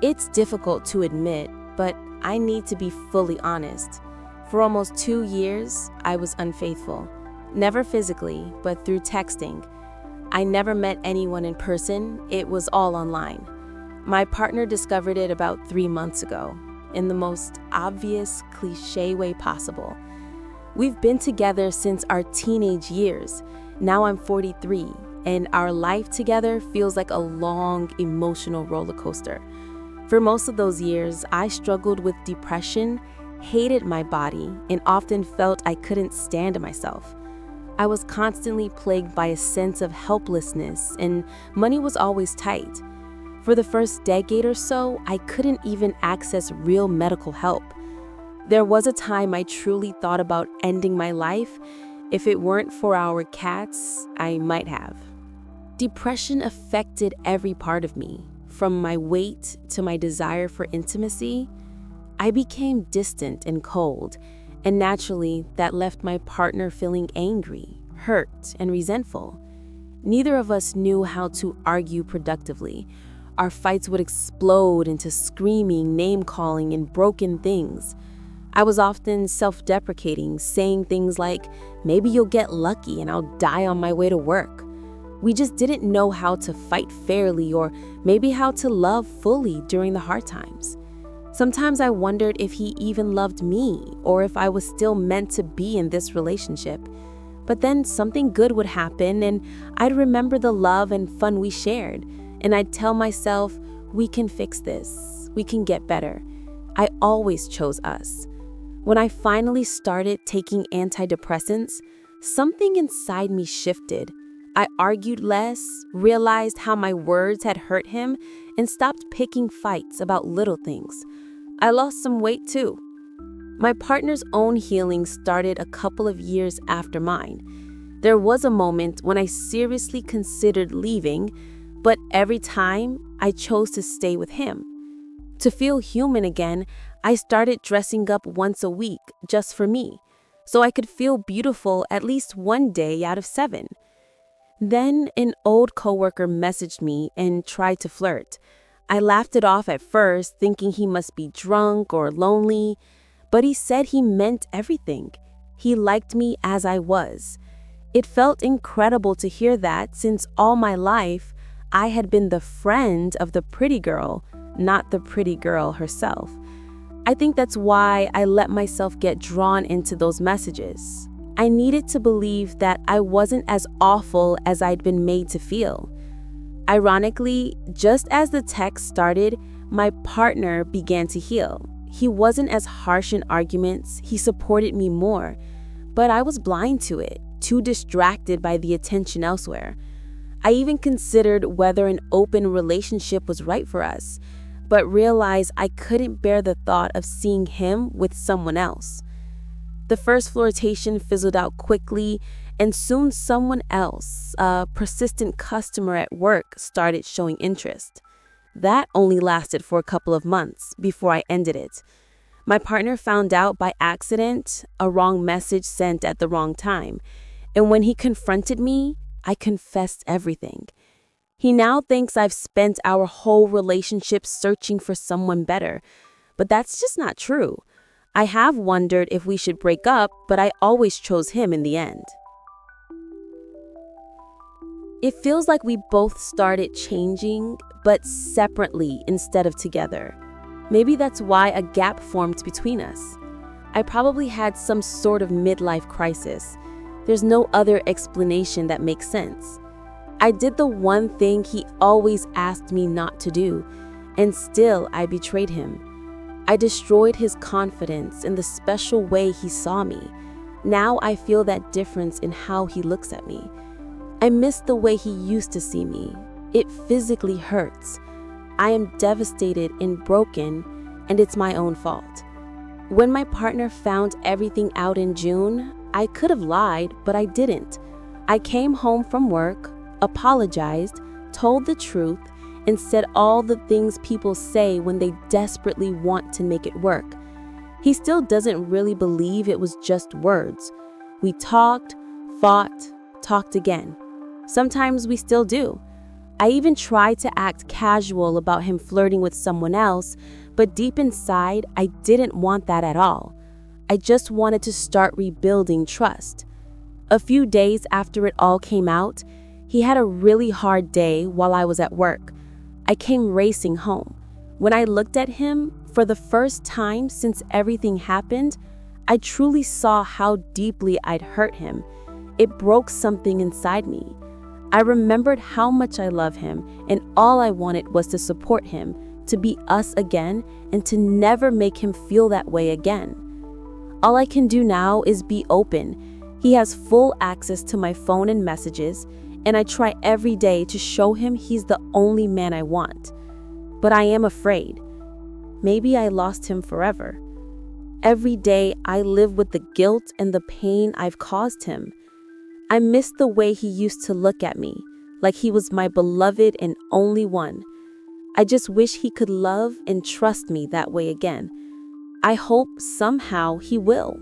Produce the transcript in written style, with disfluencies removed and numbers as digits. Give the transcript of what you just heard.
It's difficult to admit, but I need to be fully honest. For almost 2 years, I was unfaithful. Never physically, but through texting. I never met anyone in person, it was all online. My partner discovered it about 3 months ago, in the most obvious, cliche way possible. We've been together since our teenage years. Now I'm 43, and our life together feels like a long, emotional roller coaster. For most of those years, I struggled with depression, hated my body, and often felt I couldn't stand myself. I was constantly plagued by a sense of helplessness, and money was always tight. For the first decade or so, I couldn't even access real medical help. There was a time I truly thought about ending my life. If it weren't for our cats, I might have. Depression affected every part of me, from my weight to my desire for intimacy. I became distant and cold, and naturally, that left my partner feeling angry, hurt, and resentful. Neither of us knew how to argue productively. Our fights would explode into screaming, name-calling, and broken things. I was often self-deprecating, saying things like, "Maybe you'll get lucky and I'll die on my way to work." We just didn't know how to fight fairly or maybe how to love fully during the hard times. Sometimes I wondered if he even loved me or if I was still meant to be in this relationship. But then something good would happen and I'd remember the love and fun we shared, and I'd tell myself, we can fix this, we can get better. I always chose us. When I finally started taking antidepressants, something inside me shifted. I argued less, realized how my words had hurt him, and stopped picking fights about little things. I lost some weight too. My partner's own healing started a couple of years after mine. There was a moment when I seriously considered leaving, but every time I chose to stay with him. To feel human again, I started dressing up once a week just for me, so I could feel beautiful at least one day out of 7. Then an old coworker messaged me and tried to flirt. I laughed it off at first, thinking he must be drunk or lonely, but he said he meant everything. He liked me as I was. It felt incredible to hear that, since all my life I had been the friend of the pretty girl, not the pretty girl herself. I think that's why I let myself get drawn into those messages. I needed to believe that I wasn't as awful as I'd been made to feel. Ironically, just as the text started, my partner began to heal. He wasn't as harsh in arguments, he supported me more, but I was blind to it, too distracted by the attention elsewhere. I even considered whether an open relationship was right for us, but realized I couldn't bear the thought of seeing him with someone else. The first flirtation fizzled out quickly, and soon someone else, a persistent customer at work, started showing interest. That only lasted for a couple of months before I ended it. My partner found out by accident, a wrong message sent at the wrong time, and when he confronted me, I confessed everything. He now thinks I've spent our whole relationship searching for someone better, but that's just not true. I have wondered if we should break up, but I always chose him in the end. It feels like we both started changing, but separately instead of together. Maybe that's why a gap formed between us. I probably had some sort of midlife crisis. There's no other explanation that makes sense. I did the one thing he always asked me not to do, and still I betrayed him. I destroyed his confidence in the special way he saw me. Now I feel that difference in how he looks at me. I miss the way he used to see me. It physically hurts. I am devastated and broken, and it's my own fault. When my partner found everything out in June, I could have lied, but I didn't. I came home from work, apologized, told the truth, and said all the things people say when they desperately want to make it work. He still doesn't really believe it was just words. We talked, fought, talked again. Sometimes we still do. I even tried to act casual about him flirting with someone else, but deep inside, I didn't want that at all. I just wanted to start rebuilding trust. A few days after it all came out, he had a really hard day while I was at work. I came racing home. When I looked at him, for the first time since everything happened, I truly saw how deeply I'd hurt him. It broke something inside me. I remembered how much I love him, and all I wanted was to support him, to be us again, and to never make him feel that way again. All I can do now is be open. He has full access to my phone and messages, and I try every day to show him he's the only man I want. But I am afraid. Maybe I lost him forever. Every day I live with the guilt and the pain I've caused him. I miss the way he used to look at me, like he was my beloved and only one. I just wish he could love and trust me that way again. I hope somehow he will.